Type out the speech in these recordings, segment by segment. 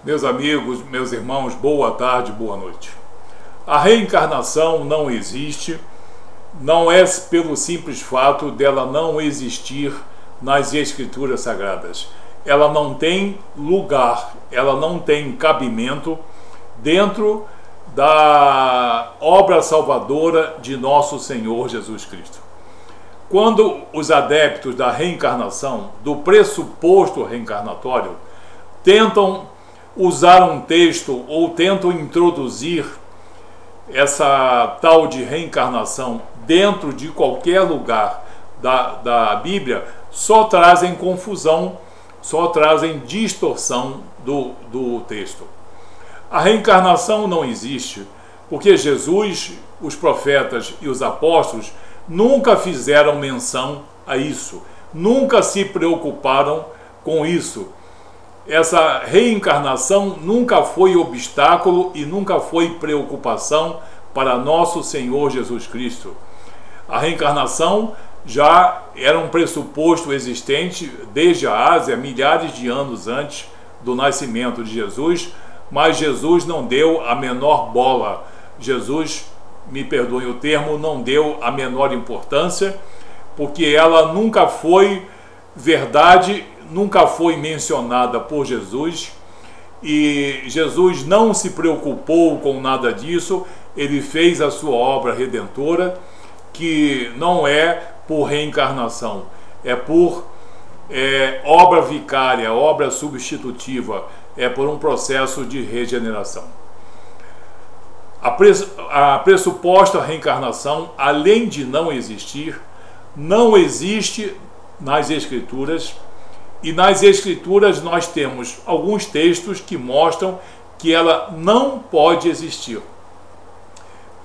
Meus amigos, meus irmãos, boa tarde, boa noite. A reencarnação não existe, não é pelo simples fato dela não existir nas Escrituras Sagradas. Ela não tem lugar, ela não tem cabimento dentro da obra salvadora de nosso Senhor Jesus Cristo. Quando os adeptos da reencarnação, do pressuposto reencarnatório, tentam usar um texto ou tentam introduzir essa tal de reencarnação dentro de qualquer lugar da Bíblia, só trazem confusão, só trazem distorção do texto. A reencarnação não existe, porque Jesus, os profetas e os apóstolos nunca fizeram menção a isso, nunca se preocuparam com isso. Essa reencarnação nunca foi obstáculo e nunca foi preocupação para nosso Senhor Jesus Cristo. A reencarnação já era um pressuposto existente desde a Ásia, milhares de anos antes do nascimento de Jesus, mas Jesus não deu a menor bola. Jesus, me perdoem o termo, não deu a menor importância, porque ela nunca foi verdade, nunca foi mencionada por Jesus, e Jesus não se preocupou com nada disso. Ele fez a sua obra redentora, que não é por reencarnação, é por obra vicária, obra substitutiva, é por um processo de regeneração. A pressuposta reencarnação, além de não existir, não existe nas Escrituras. E nas Escrituras nós temos alguns textos que mostram que ela não pode existir.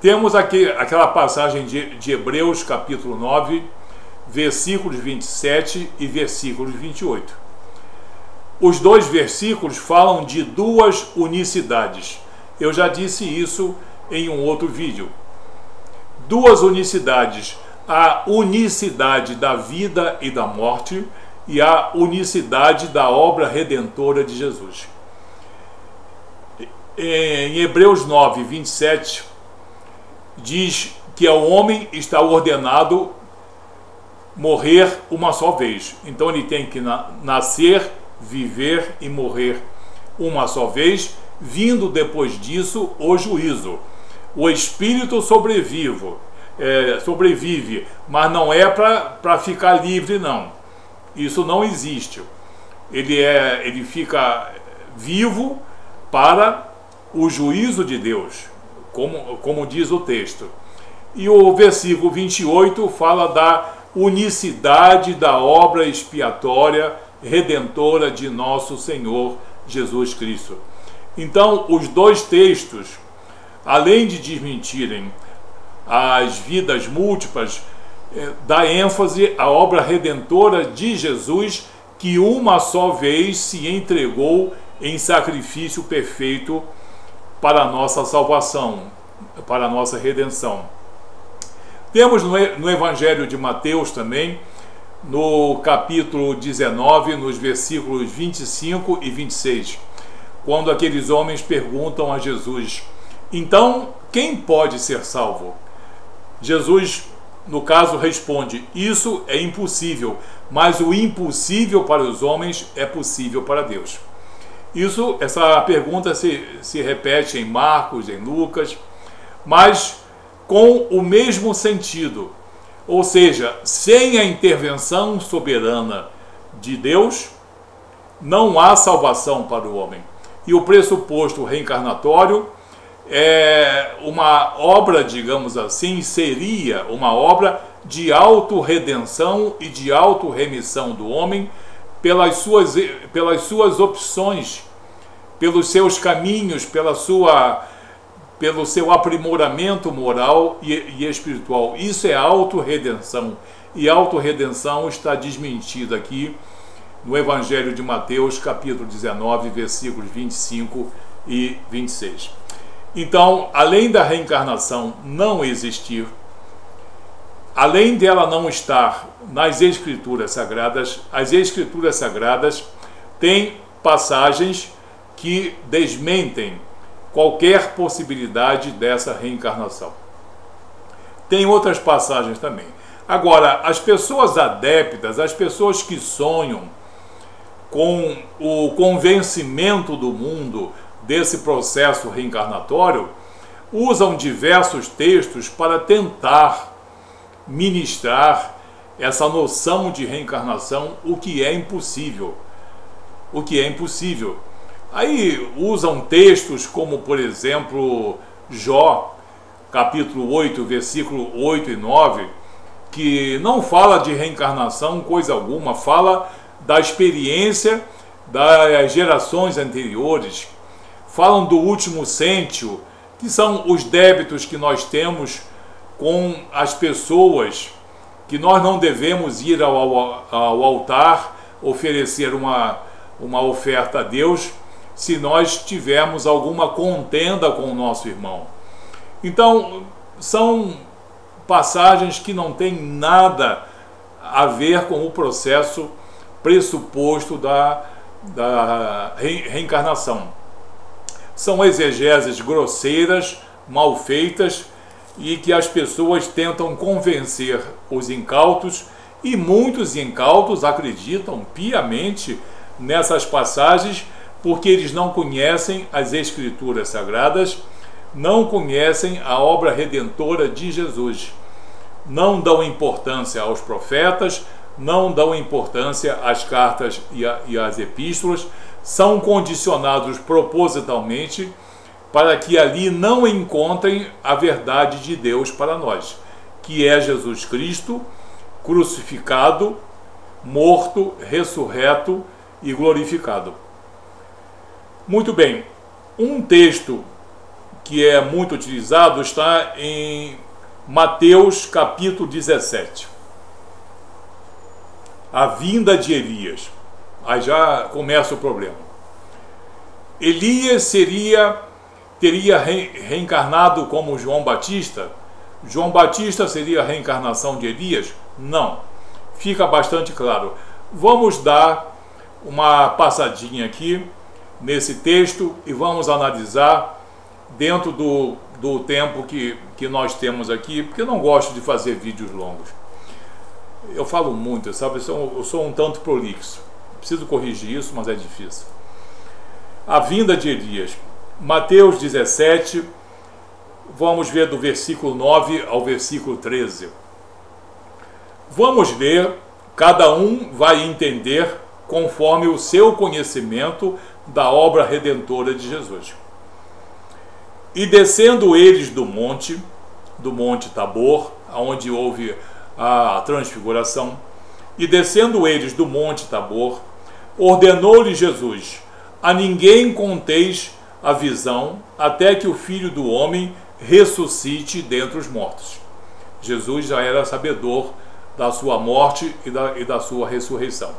Temos aqui aquela passagem de Hebreus capítulo 9, versículos 27 e versículos 28. Os dois versículos falam de duas unicidades. Eu já disse isso em um outro vídeo. Duas unicidades: a unicidade da vida e da morte e a unicidade da obra redentora de Jesus. Em Hebreus 9, 27, diz que ao homem está ordenado morrer uma só vez. Então ele tem que nascer, viver e morrer uma só vez, vindo depois disso o juízo. O espírito sobrevive, mas não é para ficar livre, não. Isso não existe. Ele fica vivo para o juízo de Deus, como diz o texto. E o versículo 28 fala da unicidade da obra expiatória redentora de nosso Senhor Jesus Cristo. Então, os dois textos, além de desmentirem as vidas múltiplas, dá ênfase à obra redentora de Jesus, que uma só vez se entregou em sacrifício perfeito para a nossa salvação, para a nossa redenção. Temos no Evangelho de Mateus também, no capítulo 19, nos versículos 25 e 26, quando aqueles homens perguntam a Jesus: então, quem pode ser salvo? Jesus, no caso, responde: isso é impossível, mas o impossível para os homens é possível para Deus. Essa pergunta se repete em Marcos, em Lucas, mas com o mesmo sentido. Ou seja, sem a intervenção soberana de Deus, não há salvação para o homem. E o pressuposto reencarnatório é uma obra, digamos assim, seria uma obra de autorredenção e de autorremissão do homem pelas suas opções, pelos seus caminhos, pelo seu aprimoramento moral e espiritual. Isso é autorredenção. E autorredenção está desmentida aqui no Evangelho de Mateus, capítulo 19, versículos 25 e 26. Então, além da reencarnação não existir, além dela não estar nas Escrituras Sagradas, as Escrituras Sagradas têm passagens que desmentem qualquer possibilidade dessa reencarnação. Tem outras passagens também. Agora, as pessoas adeptas, as pessoas que sonham com o convencimento do mundo desse processo reencarnatório, usam diversos textos para tentar ministrar essa noção de reencarnação, o que é impossível. O que é impossível. Aí usam textos como, por exemplo, Jó, capítulo 8, versículo 8 e 9, que não fala de reencarnação, coisa alguma, fala da experiência das gerações anteriores, falam do último cêntio, que são os débitos que nós temos com as pessoas, que nós não devemos ir ao altar oferecer uma oferta a Deus se nós tivermos alguma contenda com o nosso irmão. Então, são passagens que não têm nada a ver com o processo pressuposto da reencarnação. São exegeses grosseiras, mal feitas, e que as pessoas tentam convencer os incautos, e muitos incautos acreditam piamente nessas passagens, porque eles não conhecem as Escrituras Sagradas, não conhecem a obra redentora de Jesus, não dão importância aos profetas, não dão importância às cartas e às epístolas, são condicionados propositalmente para que ali não encontrem a verdade de Deus para nós, que é Jesus Cristo, crucificado, morto, ressurreto e glorificado. Muito bem, um texto que é muito utilizado está em Mateus capítulo 17. A vinda de Elias. Aí já começa o problema. Elias teria reencarnado como João Batista? João Batista seria a reencarnação de Elias? Não. Fica bastante claro. Vamos dar uma passadinha aqui nesse texto e vamos analisar dentro do tempo que nós temos aqui, porque eu não gosto de fazer vídeos longos. Eu falo muito, sabe? Eu sou um tanto prolixo. Preciso corrigir isso, mas é difícil. A vinda de Elias. Mateus 17, vamos ver do versículo 9 ao versículo 13. Vamos ler, cada um vai entender conforme o seu conhecimento da obra redentora de Jesus. E descendo eles do monte Tabor, onde houve a transfiguração, e descendo eles do monte Tabor, ordenou-lhe Jesus: a ninguém conteis a visão, até que o Filho do Homem ressuscite dentre os mortos. Jesus já era sabedor da sua morte e da sua ressurreição.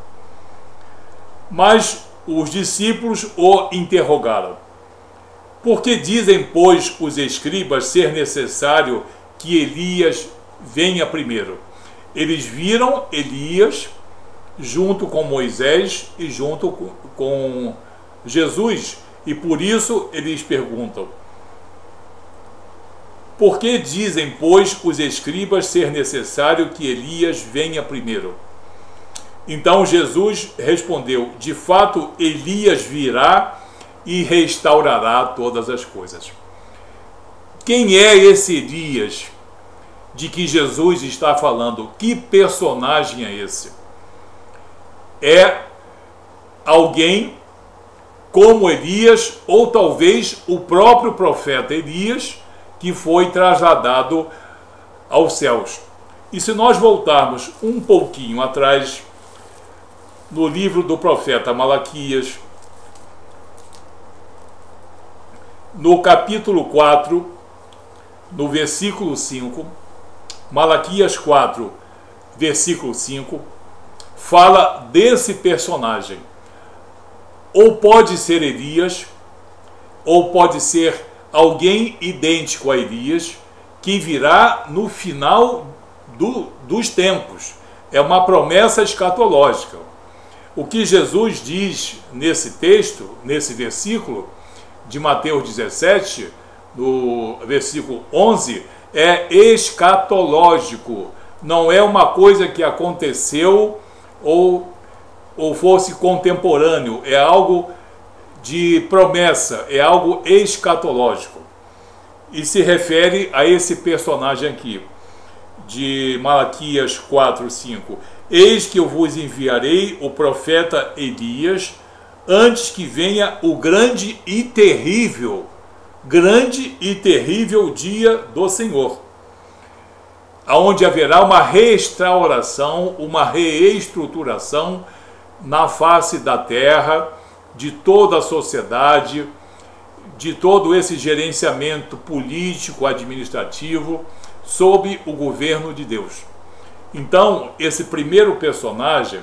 Mas os discípulos o interrogaram: por que dizem, pois, os escribas ser necessário que Elias venha primeiro? Eles viram Elias junto com Moisés e junto com Jesus, e por isso eles perguntam: por que dizem, pois, os escribas ser necessário que Elias venha primeiro? Então Jesus respondeu: de fato, Elias virá e restaurará todas as coisas. Quem é esse Elias de que Jesus está falando? Que personagem é esse? É alguém como Elias, ou talvez o próprio profeta Elias, que foi trasladado aos céus. E se nós voltarmos um pouquinho atrás, no livro do profeta Malaquias, no capítulo 4, no versículo 5, Malaquias 4, versículo 5, fala desse personagem. Ou pode ser Elias, ou pode ser alguém idêntico a Elias, que virá no final dos tempos. É uma promessa escatológica. O que Jesus diz nesse texto, nesse versículo de Mateus 17, no versículo 11, é escatológico. Não é uma coisa que aconteceu ou fosse contemporâneo, é algo de promessa, é algo escatológico. E se refere a esse personagem aqui, de Malaquias 4, 5. Eis que eu vos enviarei o profeta Elias, antes que venha o grande e terrível dia do Senhor, aonde haverá uma restauração, uma reestruturação na face da terra, de toda a sociedade, de todo esse gerenciamento político, administrativo, sob o governo de Deus. Então, esse primeiro personagem,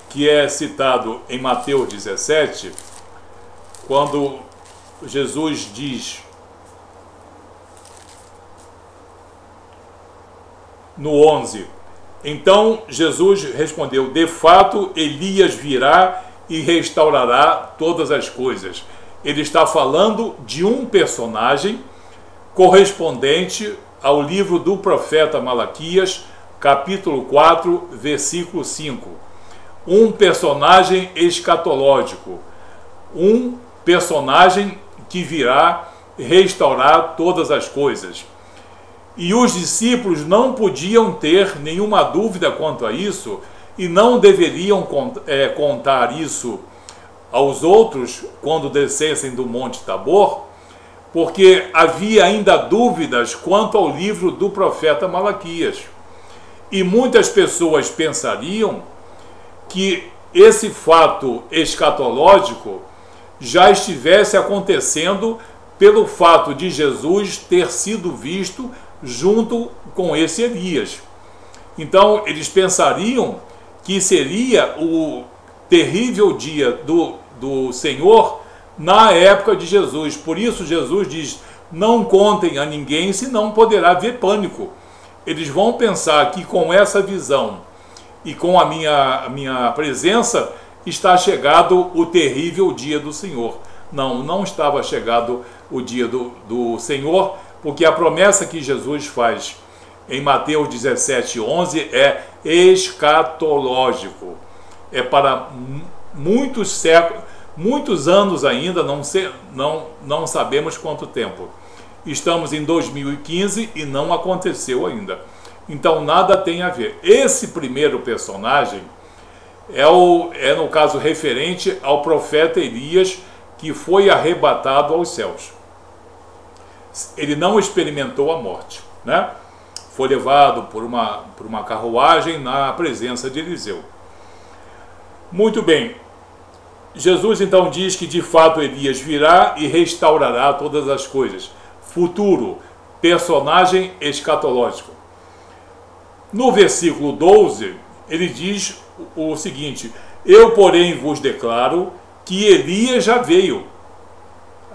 que é citado em Mateus 17, quando Jesus diz no 11, então Jesus respondeu: de fato Elias virá e restaurará todas as coisas. Ele está falando de um personagem correspondente ao livro do profeta Malaquias, capítulo 4, versículo 5. Um personagem escatológico, um personagem que virá restaurar todas as coisas. E os discípulos não podiam ter nenhuma dúvida quanto a isso, e não deveriam contar isso aos outros quando descessem do Monte Tabor, porque havia ainda dúvidas quanto ao livro do profeta Malaquias. E muitas pessoas pensariam que esse fato escatológico já estivesse acontecendo pelo fato de Jesus ter sido visto junto com esse Elias. Então eles pensariam que seria o terrível dia do Senhor na época de Jesus. Por isso Jesus diz: não contem a ninguém, senão poderá haver pânico. Eles vão pensar que com essa visão e com a minha presença está chegado o terrível dia do Senhor. Não, não estava chegado o dia do Senhor, porque a promessa que Jesus faz em Mateus 17, 11 é escatológico. É para muitos séculos, muitos anos ainda, não sabemos quanto tempo. Estamos em 2015 e não aconteceu ainda. Então nada tem a ver. Esse primeiro personagem é no caso referente ao profeta Elias, que foi arrebatado aos céus. Ele não experimentou a morte, né? Foi levado por uma carruagem na presença de Eliseu. Muito bem. Jesus então diz que de fato Elias virá e restaurará todas as coisas. Futuro, personagem escatológico. No versículo 12, ele diz o seguinte: eu, porém, vos declaro que Elias já veio.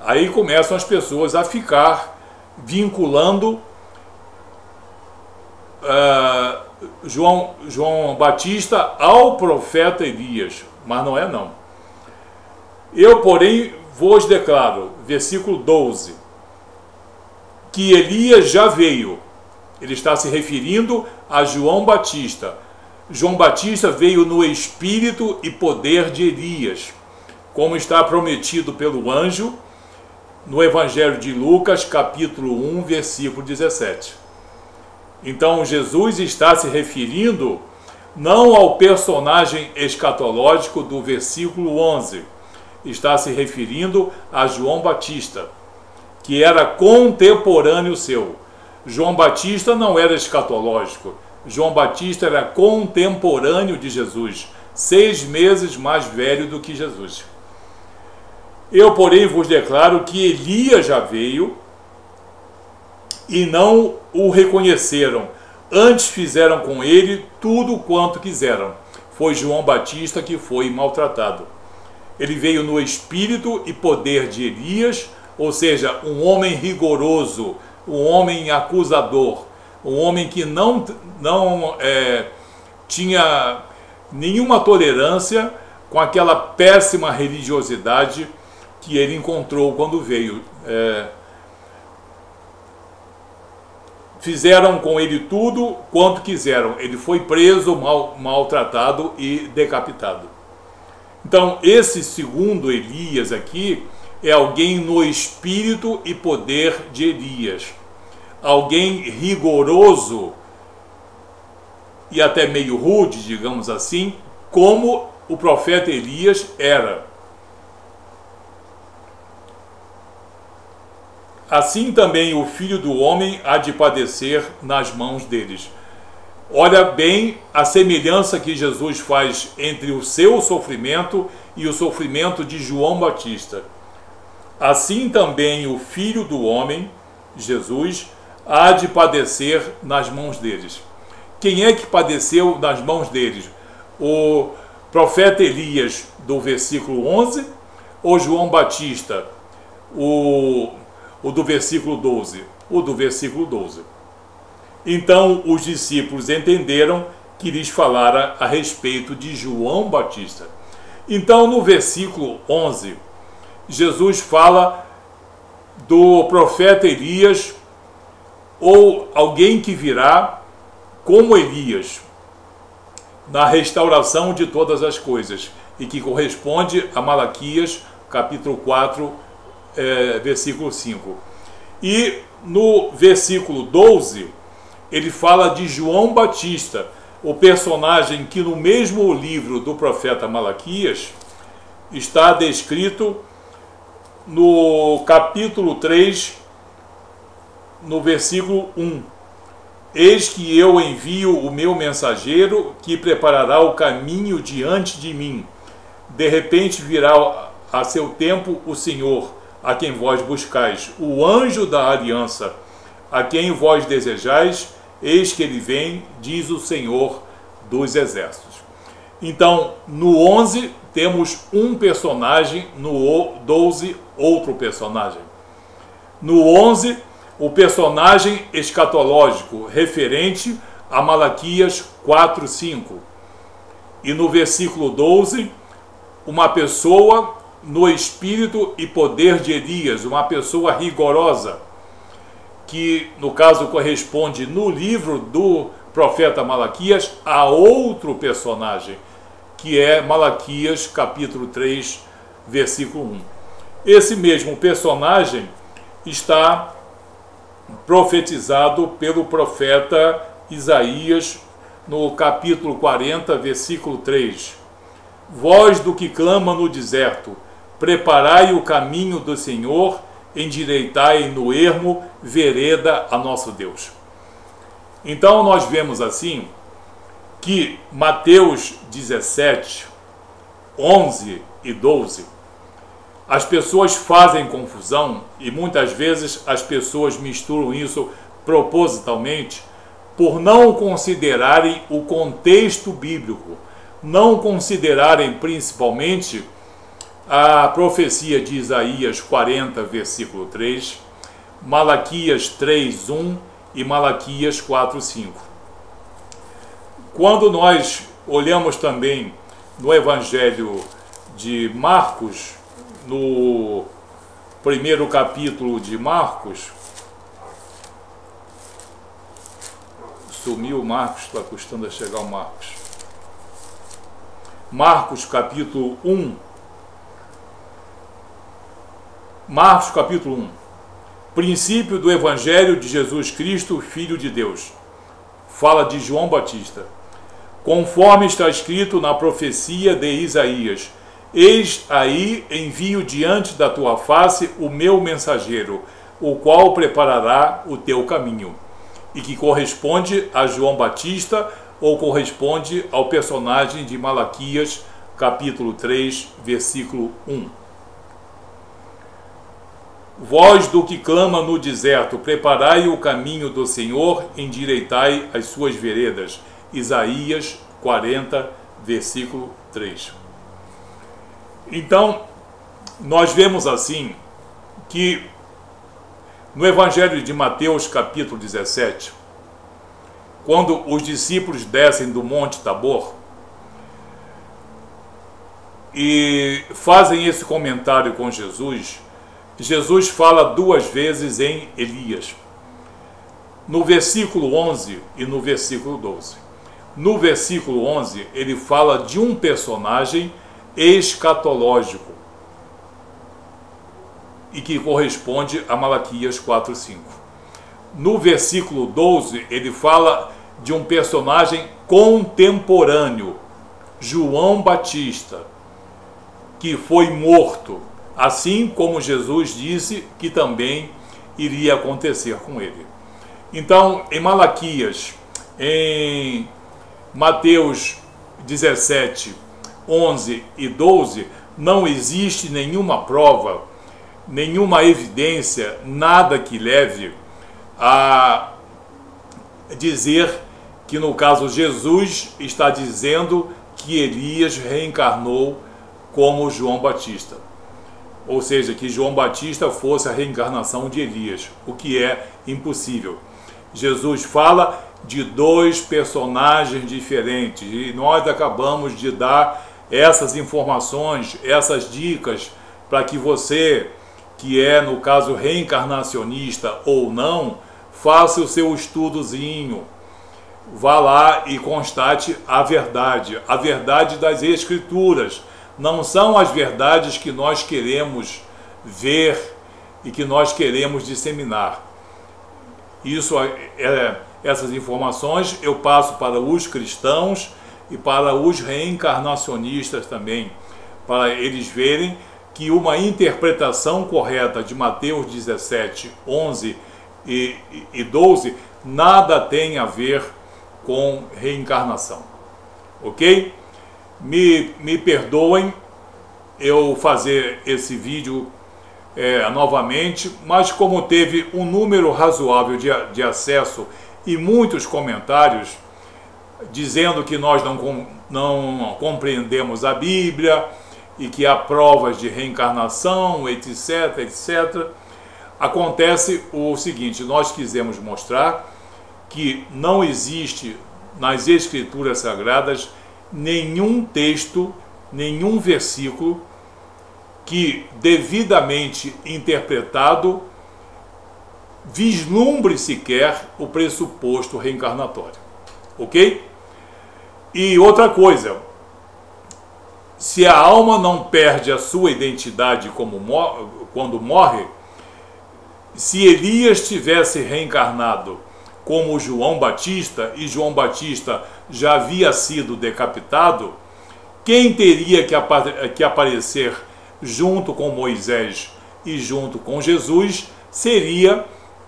Aí começam as pessoas a ficar vinculando João Batista ao profeta Elias, mas não é não. Eu, porém, vos declaro, versículo 12, que Elias já veio. Ele está se referindo a João Batista. João Batista veio no espírito e poder de Elias, como está prometido pelo anjo no Evangelho de Lucas, capítulo 1, versículo 17. Então Jesus está se referindo não ao personagem escatológico do versículo 11, está se referindo a João Batista, que era contemporâneo seu. João Batista não era escatológico, João Batista era contemporâneo de Jesus, 6 meses mais velho do que Jesus. Eu, porém, vos declaro que Elias já veio e não o reconheceram, antes fizeram com ele tudo quanto quiseram. Foi João Batista que foi maltratado. Ele veio no espírito e poder de Elias, ou seja, um homem rigoroso, um homem acusador, um homem que não tinha nenhuma tolerância com aquela péssima religiosidade que ele encontrou quando veio. Fizeram com ele tudo quanto quiseram. Ele foi preso, maltratado e decapitado. Então, esse segundo Elias aqui é alguém no espírito e poder de Elias. Alguém rigoroso e até meio rude, digamos assim, como o profeta Elias era. Assim também o Filho do Homem há de padecer nas mãos deles. Olha bem a semelhança que Jesus faz entre o seu sofrimento e o sofrimento de João Batista. Assim também o Filho do Homem, Jesus, há de padecer nas mãos deles. Quem é que padeceu nas mãos deles? O profeta Elias, do versículo 11, ou João Batista, o do versículo 12? O do versículo 12. Então os discípulos entenderam que lhes falara a respeito de João Batista. Então no versículo 11, Jesus fala do profeta Elias, ou alguém que virá como Elias, na restauração de todas as coisas, e que corresponde a Malaquias, capítulo 4, versículo 5. E no versículo 12, ele fala de João Batista, o personagem que no mesmo livro do profeta Malaquias está descrito no capítulo 3, no versículo 1. Eis que eu envio o meu mensageiro, que preparará o caminho diante de mim. De repente virá a seu tempo o Senhor, a quem vós buscais, o anjo da aliança, a quem vós desejais, eis que ele vem, diz o Senhor dos exércitos. Então, no 11 temos um personagem, no 12 outro personagem. No 11, o personagem escatológico referente a Malaquias 4:5. E no versículo 12, uma pessoa no espírito e poder de Elias, uma pessoa rigorosa, que no caso corresponde no livro do profeta Malaquias a outro personagem, que é Malaquias capítulo 3, versículo 1. Esse mesmo personagem está profetizado pelo profeta Isaías no capítulo 40, versículo 3. Voz do que clama no deserto, preparai o caminho do Senhor, endireitai no ermo vereda a nosso Deus. Então nós vemos assim que Mateus 17, 11 e 12, as pessoas fazem confusão e muitas vezes as pessoas misturam isso propositalmente por não considerarem o contexto bíblico, não considerarem principalmente a profecia de Isaías 40, versículo 3, Malaquias 3, 1 e Malaquias 4, 5. Quando nós olhamos também no Evangelho de Marcos, no primeiro capítulo de Marcos, sumiu o Marcos, está custando a chegar o Marcos. Marcos capítulo 1. Marcos capítulo 1. Princípio do Evangelho de Jesus Cristo, Filho de Deus. Fala de João Batista. Conforme está escrito na profecia de Isaías: eis aí envio diante da tua face o meu mensageiro, o qual preparará o teu caminho. E que corresponde a João Batista, ou corresponde ao personagem de Malaquias, capítulo 3, versículo 1. Voz do que clama no deserto, preparai o caminho do Senhor, endireitai as suas veredas. Isaías 40, versículo 3. Então, nós vemos assim que no Evangelho de Mateus, capítulo 17, quando os discípulos descem do Monte Tabor, e fazem esse comentário com Jesus, Jesus fala 2 vezes em Elias, no versículo 11 e no versículo 12. No versículo 11, ele fala de um personagem escatológico e que corresponde a Malaquias 4:5. No versículo 12, ele fala de um personagem contemporâneo, João Batista, que foi morto, assim como Jesus disse que também iria acontecer com ele. Então, em Malaquias, em Mateus 17, 11 e 12, não existe nenhuma prova, nenhuma evidência, nada que leve a dizer que, no caso, Jesus está dizendo que Elias reencarnou como João Batista. Ou seja, que João Batista fosse a reencarnação de Elias, o que é impossível. Jesus fala de 2 personagens diferentes e nós acabamos de dar essas informações, essas dicas, para que você, que é, no caso, reencarnacionista ou não, faça o seu estudozinho, vá lá e constate a verdade das Escrituras. Não são as verdades que nós queremos ver e que nós queremos disseminar. Essas informações eu passo para os cristãos e para os reencarnacionistas também, para eles verem que uma interpretação correta de Mateus 17, 11 e 12 nada tem a ver com reencarnação, ok? Me perdoem eu fazer esse vídeo novamente, mas como teve um número razoável de acesso e muitos comentários dizendo que nós não compreendemos a Bíblia e que há provas de reencarnação, etc, etc, acontece o seguinte: nós quisemos mostrar que não existe nas Escrituras Sagradas nenhum texto, nenhum versículo que, devidamente interpretado, vislumbre sequer o pressuposto reencarnatório, ok? E outra coisa, se a alma não perde a sua identidade quando morre, se Elias tivesse reencarnado como João Batista, e João Batista já havia sido decapitado, quem teria que aparecer junto com Moisés e junto com Jesus seria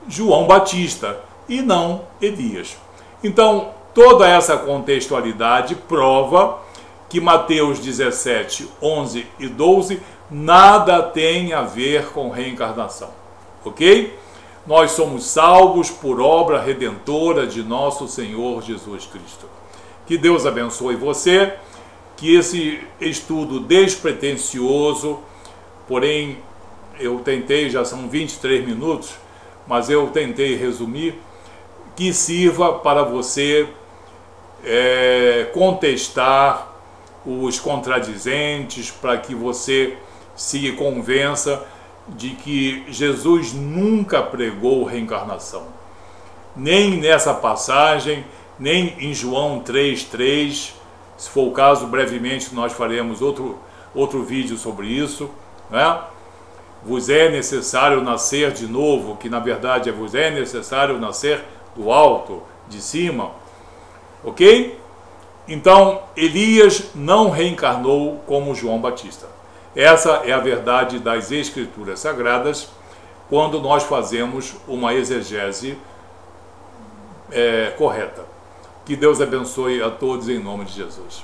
João Batista e não Elias. Então, toda essa contextualidade prova que Mateus 17, 11 e 12 nada tem a ver com reencarnação, ok? Nós somos salvos por obra redentora de nosso Senhor Jesus Cristo. Que Deus abençoe você, que esse estudo despretensioso, porém eu tentei, já são 23 minutos, mas eu tentei resumir, que sirva para você contestar os contradizentes, para que você se convença de que Jesus nunca pregou reencarnação. Nem nessa passagem, nem em João 3:3, se for o caso, brevemente nós faremos outro vídeo sobre isso, né? Vos é necessário nascer de novo, que na verdade vos é necessário nascer do alto, de cima, ok? Então, Elias não reencarnou como João Batista. Essa é a verdade das Escrituras Sagradas, quando nós fazemos uma exegese correta. Que Deus abençoe a todos em nome de Jesus.